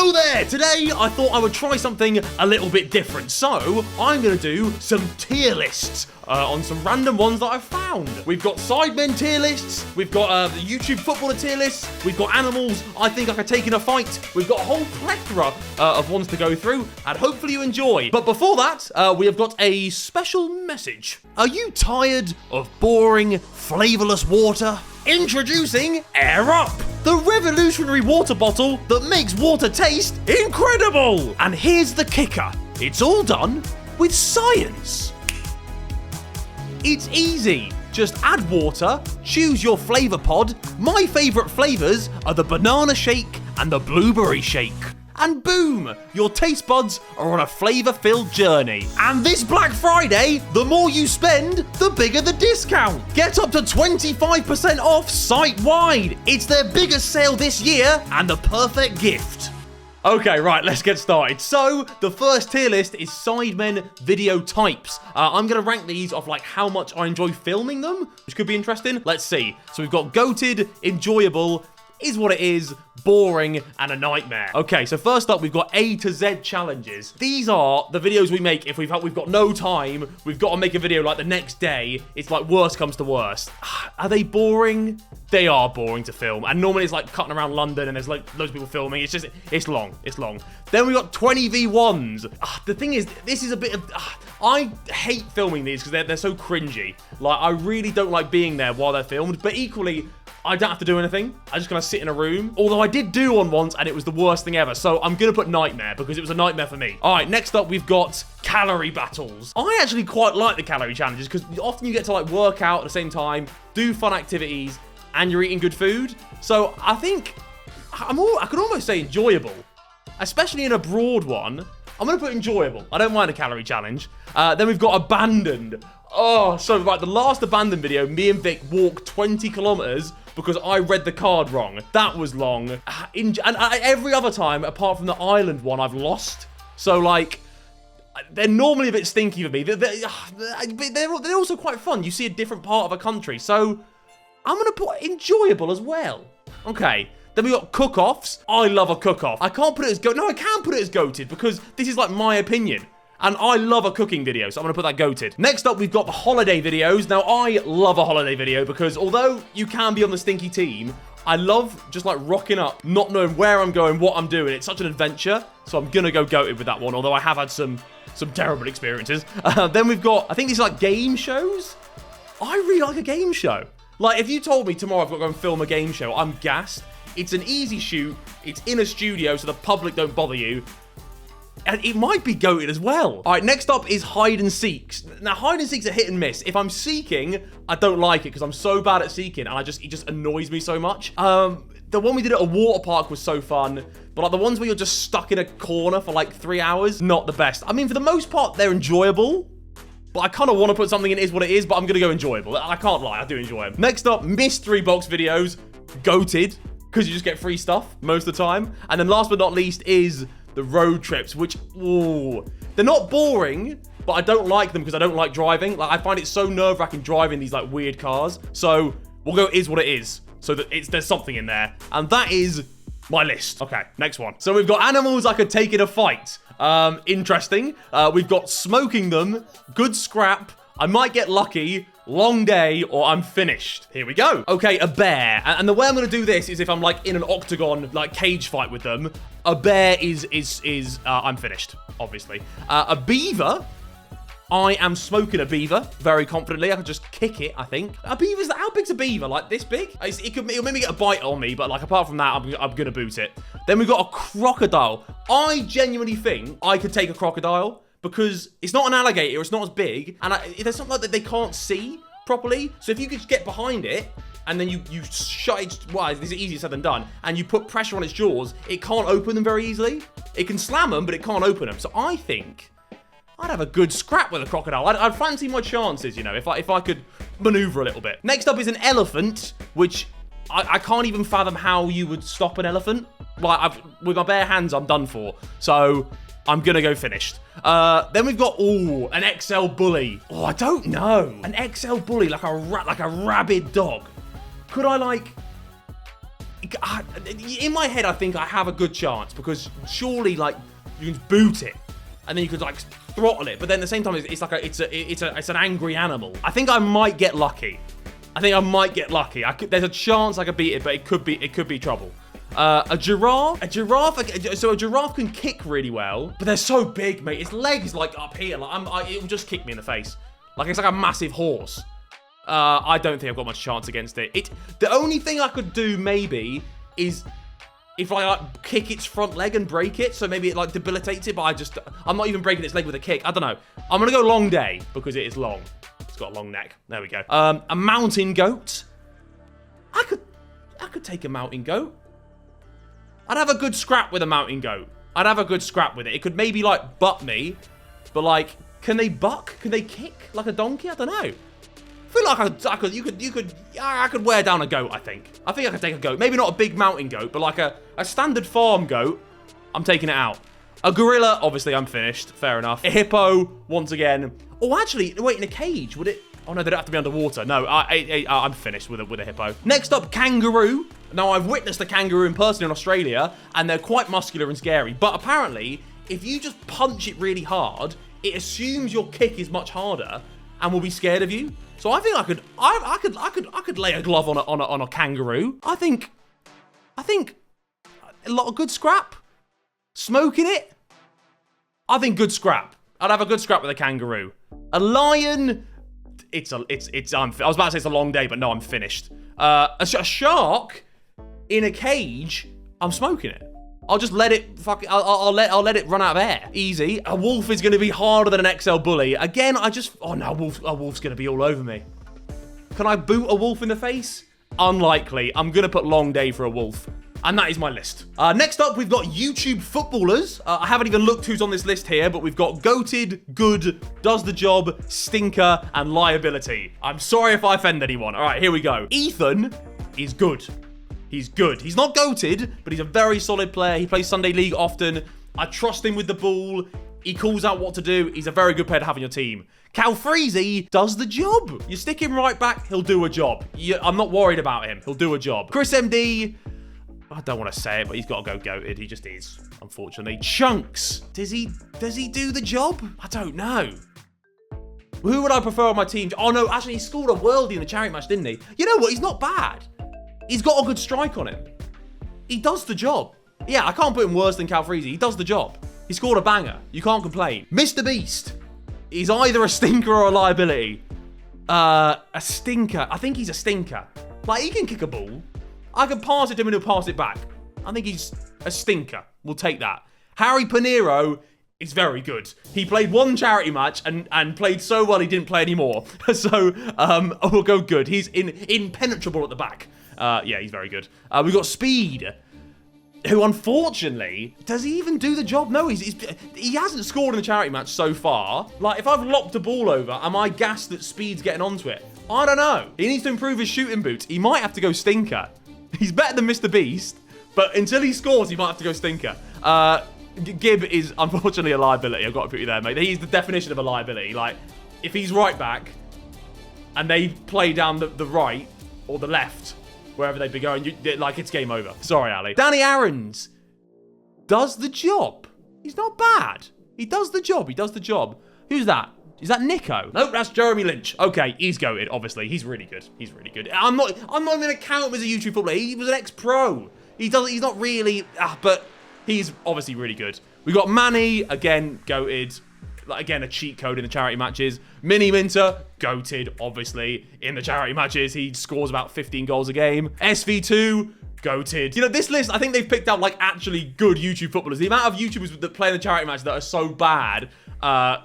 Hello there! Today, I thought I would try something a little bit different. So, I'm going to do some tier lists on some random ones that I've found. We've got Sidemen tier lists. We've got the YouTube footballer tier lists. We've got animals I think I could take in a fight. We've got a whole plethora of ones to go through, and hopefully you enjoy. But before that, we have got a special message. Are you tired of boring, flavourless water? Introducing Air Up, the revolutionary water bottle that makes water taste incredible. And here's the kicker. It's all done with science. It's easy. Just add water, choose your flavour pod. My favourite flavours are the banana shake and the blueberry shake. And boom, your taste buds are on a flavour-filled journey. And this Black Friday, the more you spend, the bigger the discount. Get up to 25% off site-wide. It's their biggest sale this year and the perfect gift. Okay, right, let's get started. So, the first tier list is Sidemen video types. I'm going to rank these off like how much I enjoy filming them, which could be interesting. Let's see. So we've got goated, enjoyable, is what it is, boring, and a nightmare. Okay, so first up, we've got A to Z challenges. These are the videos we make if we've got no time, we've got to make a video like the next day. It's like worst comes to worst. Are they boring? They are boring to film. And normally it's like cutting around London and there's like loads of people filming. It's long. Then we got 20v1s. The thing is, this is a bit of... I hate filming these because they're so cringy. Like, I really don't like being there while they're filmed, but equally, I don't have to do anything. I'm just going to sit in a room. Although I did do one once and it was the worst thing ever. So I'm going to put nightmare because it was a nightmare for me. All right, next up, we've got calorie battles. I actually quite like the calorie challenges because often you get to like work out at the same time, do fun activities, and you're eating good food. So I think I could almost say enjoyable, especially in a broad one. I'm going to put enjoyable. I don't mind a calorie challenge. Then we've got abandoned. Oh, so like the last abandoned video, me and Vic walked 20 kilometers because I read the card wrong. That was long. Every other time, apart from the island one, I've lost. So like, they're normally a bit stinky for me. They're also quite fun. You see a different part of a country. So I'm going to put enjoyable as well. Okay. Then we got cook-offs. I love a cook-off. I can't put it as no, I can put it as goated because this is like my opinion. And I love a cooking video, so I'm going to put that goated. Next up, we've got the holiday videos. Now, I love a holiday video because although you can be on the stinky team, I love just like rocking up, not knowing where I'm going, what I'm doing. It's such an adventure, so I'm going to go goated with that one, although I have had some terrible experiences. Then we've got, I think these are like game shows. I really like a game show. Like, if you told me tomorrow I've got to go and film a game show, I'm gassed. It's an easy shoot. It's in a studio, so the public don't bother you. And it might be goated as well. All right, next up is hide and seeks. Now, hide and seeks are hit and miss. If I'm seeking, I don't like it because I'm so bad at seeking, and it just annoys me so much. The one we did at a water park was so fun, but like the ones where you're just stuck in a corner for like 3 hours, not the best. I mean, for the most part, they're enjoyable. But I kind of want to put something in Is What It Is, but I'm going to go enjoyable. I can't lie, I do enjoy them. Next up, mystery box videos. Goated, because you just get free stuff most of the time. And then last but not least is the road trips, which, ooh, they're not boring, but I don't like them because I don't like driving. Like, I find it so nerve-wracking driving these, like, weird cars. So we'll go Is What It Is, so that there's something in there. And that is my list. Okay, next one. So we've got animals I could take in a fight. Interesting. We've got smoking them, good scrap, I might get lucky, long day, or I'm finished. Here we go. Okay, a bear. And the way I'm going to do this is if I'm like in an octagon, like cage fight with them. A bear is I'm finished, obviously. A beaver. I am smoking a beaver very confidently. I can just kick it, I think. A beaver's, how big's a beaver? Like this big? It'll maybe get a bite on me, but like apart from that, I'm going to boot it. Then we've got a crocodile. I genuinely think I could take a crocodile because it's not an alligator, it's not as big, and there's something like that they can't see properly. So if you could get behind it, and then you shut it, well, this is easier said than done, and you put pressure on its jaws, it can't open them very easily. It can slam them, but it can't open them. So I think I'd have a good scrap with a crocodile. I'd fancy my chances, you know, if I could maneuver a little bit. Next up is an elephant, which I can't even fathom how you would stop an elephant. Like, with my bare hands, I'm done for. So I'm gonna go finished. Then we've got, an XL bully. Oh, I don't know. An XL bully, like a rabid dog. Could I, like... in my head, I think I have a good chance because surely, like, you can boot it, and then you could like throttle it. But then at the same time, it's an angry animal. I think I might get lucky. There's a chance I could beat it, but it could be trouble. A giraffe. So a giraffe can kick really well, but they're so big, mate. Its legs like up here. Like it will just kick me in the face. Like it's like a massive horse. I don't think I've got much chance against it. The only thing I could do maybe is if I like kick its front leg and break it, so maybe it like debilitates it. But I'm not even breaking its leg with a kick. I don't know. I'm gonna go long day because it is long. It's got a long neck. There we go. A mountain goat. I could take a mountain goat. I'd have a good scrap with a mountain goat. It could maybe like butt me, but like, can they buck? Can they kick like a donkey? I don't know. I feel like I could wear down a goat, I think I could take a goat. Maybe not a big mountain goat, but like a standard farm goat. I'm taking it out. A gorilla, obviously I'm finished. Fair enough. A hippo, once again. Oh, actually, wait, in a cage, would it? Oh no, they'd have to be underwater. No, I'm finished with a hippo. Next up, kangaroo. Now, I've witnessed a kangaroo in person in Australia, and they're quite muscular and scary. But apparently, if you just punch it really hard, it assumes your kick is much harder and will be scared of you. So I think I could lay a glove on a kangaroo. I think a lot of good scrap. Smoking it. I think good scrap. I'd have a good scrap with a kangaroo. A lion. I was about to say it's a long day, but no, I'm finished. A shark in a cage. I'm smoking it. I'll just let it I'll let it run out of air. Easy. A wolf is going to be harder than an XL bully. Again, oh no, a wolf's going to be all over me. Can I boot a wolf in the face? Unlikely. I'm going to put long day for a wolf. And that is my list. Next up, we've got YouTube footballers. I haven't even looked who's on this list here, but we've got goated, good, does the job, stinker, and liability. I'm sorry if I offend anyone. All right, here we go. Ethan is good. He's good. He's not goated, but he's a very solid player. He plays Sunday League often. I trust him with the ball. He calls out what to do. He's a very good player to have on your team. Calfreezy does the job. You stick him right back, he'll do a job. I'm not worried about him. He'll do a job. Chris MD, I don't want to say it, but he's got to go goated. He just is, unfortunately. Chunks, does he do the job? I don't know. Who would I prefer on my team? Oh no, actually he scored a worldie in the charity match, didn't he? You know what? He's not bad. He's got a good strike on him. He does the job. Yeah, I can't put him worse than Calfreezy. He does the job. He scored a banger. You can't complain. Mr. Beast. He's either a stinker or a liability. A stinker. I think he's a stinker. Like, he can kick a ball. I can pass it to him and he'll pass it back. I think he's a stinker. We'll take that. Harry Pinero is very good. He played one charity match and played so well he didn't play anymore. So, we'll go good. He's impenetrable at the back. Yeah, he's very good. We've got Speed, who unfortunately, does he even do the job? No, he hasn't scored in the charity match so far. Like, if I've lopped a ball over, am I gassed that Speed's getting onto it? I don't know. He needs to improve his shooting boots. He might have to go stinker. He's better than Mr. Beast, but until he scores, he might have to go stinker. Gib is unfortunately a liability. I've got to put you there, mate. He's the definition of a liability. Like, if he's right back and they play down the right or the left, wherever they'd be going, like, it's game over. Sorry, Ali. Danny Aarons does the job. He's not bad. He does the job. Who's that? Is that Nico? Nope, that's Jeremy Lynch. Okay, he's goated, obviously. He's really good. I'm not going to count him as a YouTube footballer. He was an ex-pro. He's not really, but he's obviously really good. We got Manny, again, goated. Like, again, a cheat code in the charity matches. Mini Minter, goated, obviously, in the charity matches. He scores about 15 goals a game. SV2, goated. You know, this list, I think they've picked out, like, actually good YouTube footballers. The amount of YouTubers that play in the charity match that are so bad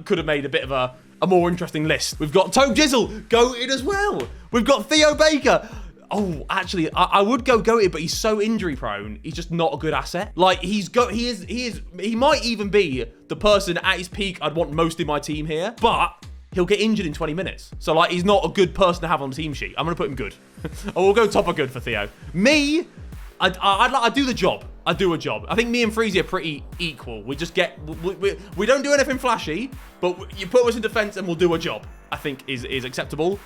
could have made a bit of a more interesting list. We've got Toe Jizzle, goated as well. We've got Theo Baker. Oh, actually, I would go goated, but he's so injury prone. He's just not a good asset. Like, he might even be the person at his peak I'd want most in my team here, but he'll get injured in 20 minutes. So, like, he's not a good person to have on the team sheet. I'm going to put him good. Oh, we'll go top of good for Theo. Me, I do the job. I do a job. I think me and Freezy are pretty equal. We just get, we don't do anything flashy, but you put us in defense and we'll do a job, I think is acceptable.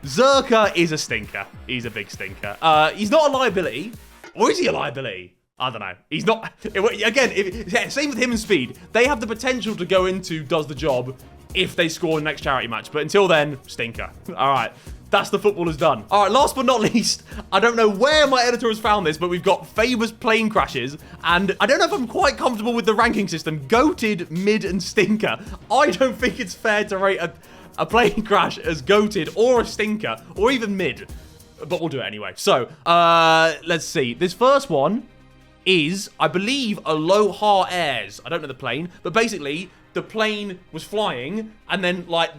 Zerka is a stinker. He's a big stinker. He's not a liability. Or is he a liability? I don't know. He's not. Again, same with him and Speed. They have the potential to go into does the job if they score the next charity match. But until then, stinker. All right. That's the footballers done. All right, last but not least, I don't know where my editor has found this, but we've got famous plane crashes, and I don't know if I'm quite comfortable with the ranking system. Goated, mid, and stinker. I don't think it's fair to rate a plane crash as goated or a stinker or even mid, but we'll do it anyway. So, let's see. This first one is, I believe, Aloha Airs. I don't know the plane, but basically, the plane was flying, and then, like,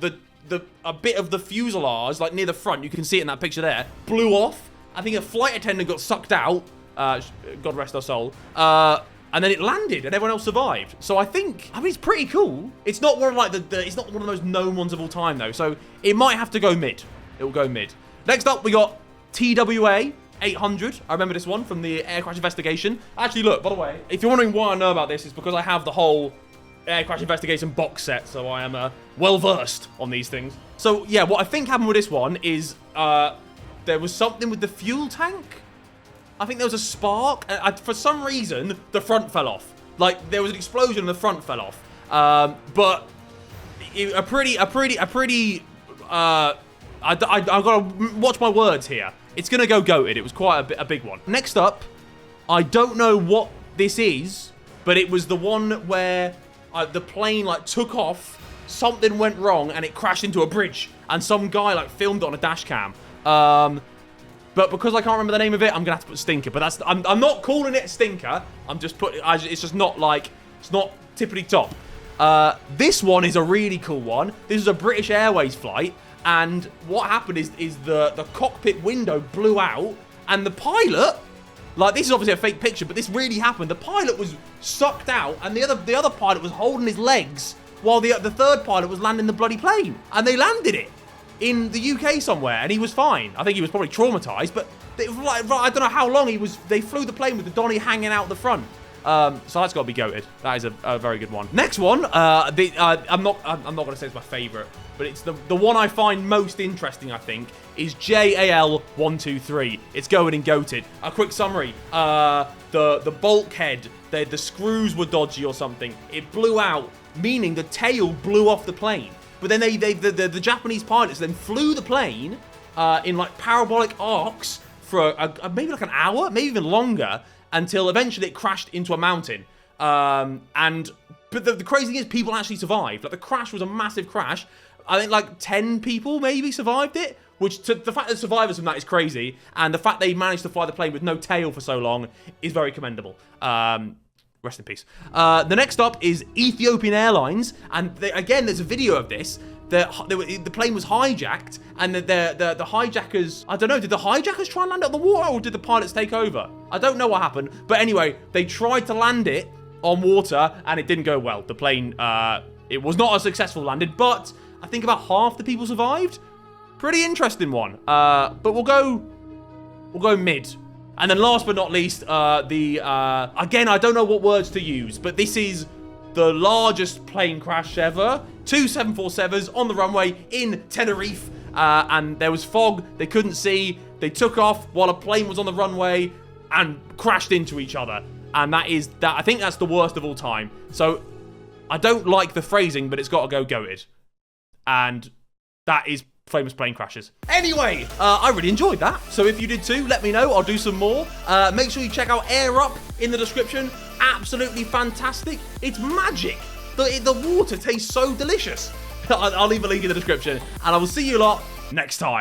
a bit of the fuselage, like near the front, you can see it in that picture there, blew off. I think a flight attendant got sucked out. God rest her soul. And then it landed, and everyone else survived. So I mean, it's pretty cool. It's not one of like it's not one of those known ones of all time though. So it might have to go mid. It will go mid. Next up, we got TWA 800. I remember this one from the air crash investigation. Actually, look, by the way, if you're wondering why I know about this, it's because I have the whole air crash investigation box set, so I am well versed on these things. So yeah, what I think happened with this one is there was something with the fuel tank. I think there was a spark. For some reason, the front fell off. Like there was an explosion and the front fell off. But I've got to watch my words here. It's gonna go goated. It was quite a big one. Next up, I don't know what this is, but it was the one where the plane like took off, something went wrong, and it crashed into a bridge, and some guy like filmed it on a dash cam. But because I can't remember the name of it, I'm gonna have to put stinker. But I'm not calling it stinker. I'm just it's just not like, it's not tippity top. This one is a really cool one. This is a British Airways flight, and what happened is the cockpit window blew out, and the pilot. Like, this is obviously a fake picture, but this really happened. The pilot was sucked out, and the other pilot was holding his legs while the third pilot was landing the bloody plane. And they landed it in the UK somewhere, and he was fine. I think he was probably traumatized, but I don't know how long they flew the plane with the Donny hanging out the front. So that's got to be goated. That is a very good one. Next one, I'm not going to say it's my favorite, but it's the one I find most interesting, I think, is JAL123. It's going in goated. A quick summary. The bulkhead, the screws were dodgy or something. It blew out, meaning the tail blew off the plane. But then the Japanese pilots then flew the plane in like parabolic arcs for maybe like an hour, maybe even longer, until eventually it crashed into a mountain. But the crazy thing is, people actually survived. Like, the crash was a massive crash. I think like 10 people maybe survived it, which the fact that survivors from that is crazy, and the fact they managed to fly the plane with no tail for so long is very commendable. Rest in peace. The next up is Ethiopian Airlines, and again, there's a video of this. The plane was hijacked, and the hijackers, I don't know, did the hijackers try and land it on the water, or did the pilots take over? I don't know what happened, but anyway, they tried to land it on water, and it didn't go well. The plane, it was not a successful landing, but I think about half the people survived. Pretty interesting one. But we'll go mid. And then last but not least, again, I don't know what words to use, but this is the largest plane crash ever. 2 747s on the runway in Tenerife, and there was fog. They couldn't see. They took off while a plane was on the runway and crashed into each other. And I think that's the worst of all time. So I don't like the phrasing, but it's got to go goated. And that is famous plane crashes. Anyway, I really enjoyed that. So if you did too, let me know. I'll do some more. Make sure you check out Air Up in the description. Absolutely fantastic. It's magic. The water tastes so delicious. I'll leave a link in the description. And I will see you lot next time.